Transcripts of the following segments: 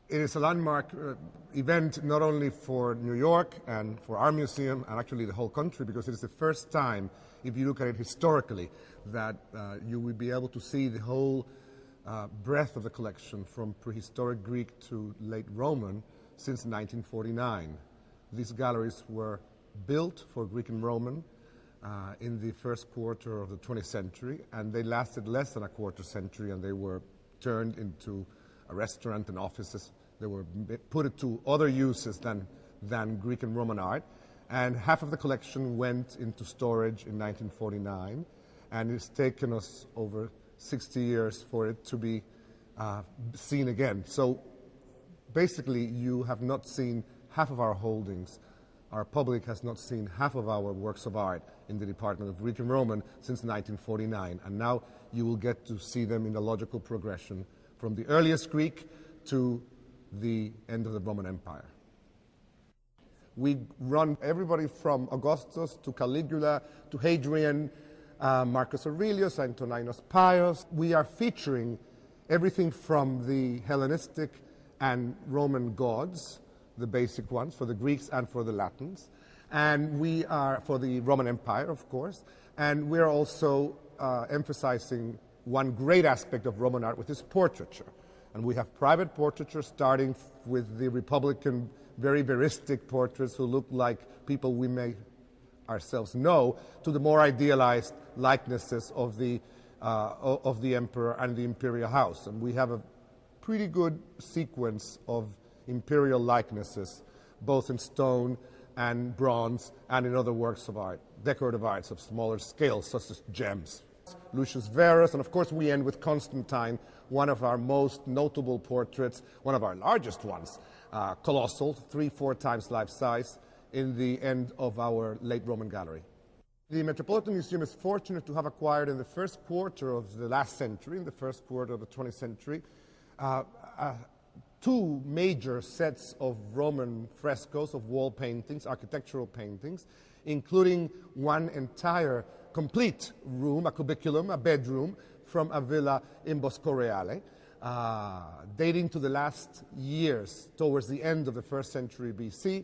It is a landmark event not only for New York and for our museum and actually the whole country, because it is the first time, if you look at it historically, that you will be able to see the whole breadth of the collection from prehistoric Greek to late Roman since 1949. These galleries were built for Greek and Roman in the first quarter of the 20th century, and they lasted less than a quarter century, and they were turned into a restaurant and offices. They were put to other uses than Greek and Roman art, and half of the collection went into storage in 1949, and it's taken us over 60 years for it to be seen again. So basically you have not seen half of our holdings. Our public has not seen half of our works of art in the Department of Greek and Roman since 1949, and now you will get to see them in a logical progression from the earliest Greek to the end of the Roman Empire. We run everybody from Augustus to Caligula to Hadrian, Marcus Aurelius, Antoninus Pius. We are featuring everything from the Hellenistic and Roman gods, the basic ones for the Greeks and for the Latins, and we are for the Roman Empire, of course, and we're also emphasizing one great aspect of Roman art, which is portraiture. And we have private portraiture, starting with the Republican, very veristic portraits who look like people we may ourselves know, to the more idealized likenesses of the emperor and the imperial house. And we have a pretty good sequence of imperial likenesses, both in stone and bronze and in other works of art, decorative arts of smaller scale, such as gems. Lucius Verus, and of course we end with Constantine, one of our most notable portraits, one of our largest ones, colossal, 3-4 times life size, in the end of our late Roman gallery. The Metropolitan Museum is fortunate to have acquired in the first quarter of the last century, in the first quarter of the 20th century, two major sets of Roman frescoes, of wall paintings, architectural paintings, including one entire complete room, a cubiculum, a bedroom, from a villa in Boscoreale, dating to the last years, towards the end of the 1st century BC.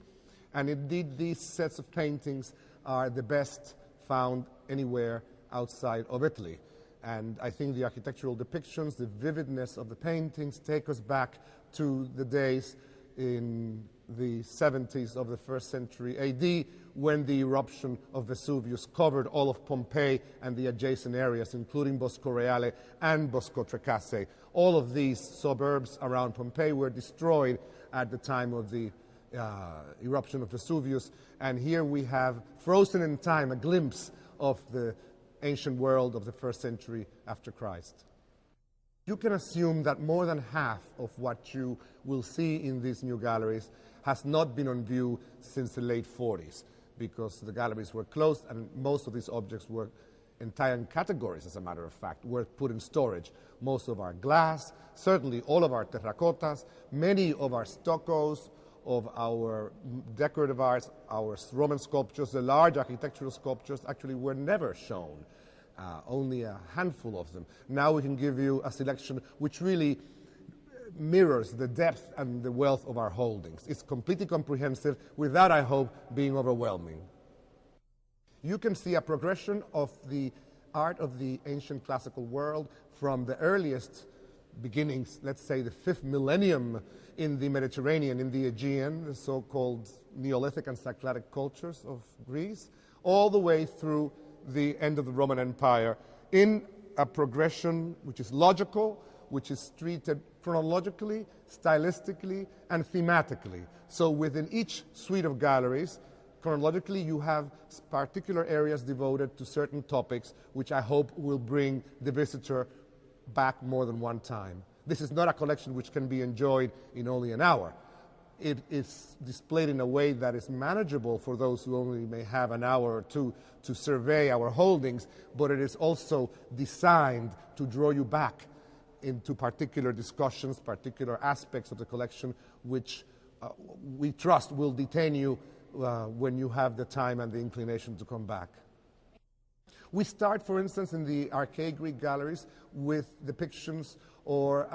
And indeed, these sets of paintings are the best found anywhere outside of Italy. And I think the architectural depictions, the vividness of the paintings take us back to the days in the 70s of the 1st century AD, when the eruption of Vesuvius covered all of Pompeii and the adjacent areas, including Boscoreale and Boscotrecase. All of these suburbs around Pompeii were destroyed at the time of the eruption of Vesuvius, and here we have, frozen in time, a glimpse of the ancient world of the 1st century after Christ. You can assume that more than half of what you will see in these new galleries has not been on view since the late 40s, because the galleries were closed and most of these objects were, entire categories as a matter of fact, were put in storage. Most of our glass, certainly all of our terracottas, many of our stuccos, of our decorative arts, our Roman sculptures, the large architectural sculptures actually were never shown. Only a handful of them. Now we can give you a selection which really mirrors the depth and the wealth of our holdings. It's completely comprehensive, without, I hope, being overwhelming. You can see a progression of the art of the ancient classical world from the earliest beginnings, let's say the 5th millennium in the Mediterranean, in the Aegean, the so-called Neolithic and Cycladic cultures of Greece, all the way through the end of the Roman Empire, in a progression which is logical, which is treated chronologically, stylistically, and thematically. So within each suite of galleries, chronologically, you have particular areas devoted to certain topics, which I hope will bring the visitor back more than one time. This is not a collection which can be enjoyed in only an hour. It is displayed in a way that is manageable for those who only may have an hour or two to survey our holdings, but it is also designed to draw you back into particular discussions, particular aspects of the collection, which we trust will detain you when you have the time and the inclination to come back. We start, for instance, in the archaic Greek galleries with depictions or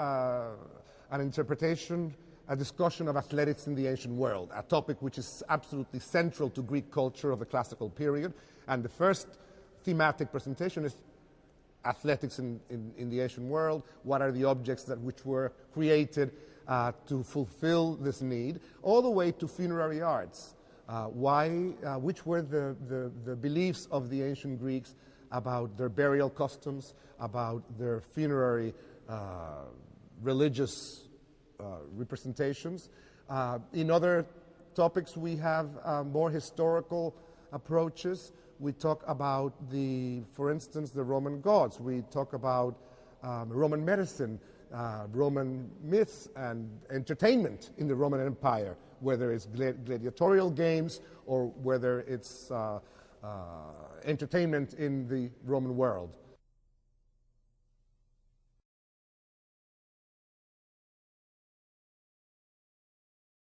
an interpretation a discussion of athletics in the ancient world, a topic which is absolutely central to Greek culture of the classical period. And the first thematic presentation is athletics in the ancient world. What are the objects which were created to fulfill this need, all the way to funerary arts. Which were the beliefs of the ancient Greeks about their burial customs, about their funerary religious representations. In other topics, we have more historical approaches. We talk about for instance, the Roman gods. We talk about Roman medicine, Roman myths and entertainment in the Roman Empire, whether it's gladiatorial games or whether it's entertainment in the Roman world.